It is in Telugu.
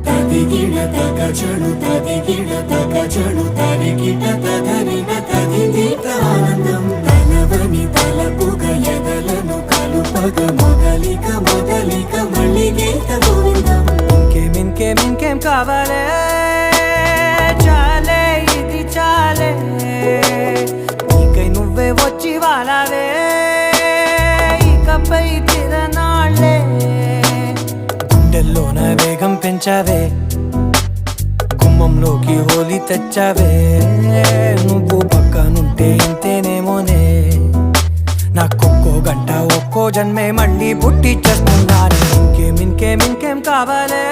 తదిగిడ తగచడు తదిగిడ తగచడు తరిగిట తదరిన తదిగిట ఆనందం తలవని తలపుగ ఎదలను కలుపగ మొదలిక మొదలిక మళ్ళీ గీత గోవిందం. ఇంకేం కావాలే చాలే ఇది చాలే నీకై నువ్వే వచ్చి వాలావే ఇకపై తిరనాళ్ళే గుండెల్లోన వేగం పెంచావే గుమ్మంలోకి హోలీ తెచ్చావే నువ్వు పక్కనుంటే ఇంతేనేమోనే నాకొక్కో గంట ఒక్కో జన్మే మళ్ళీ పుట్టి చేస్తున్నాను. ఇంకేం కావాలే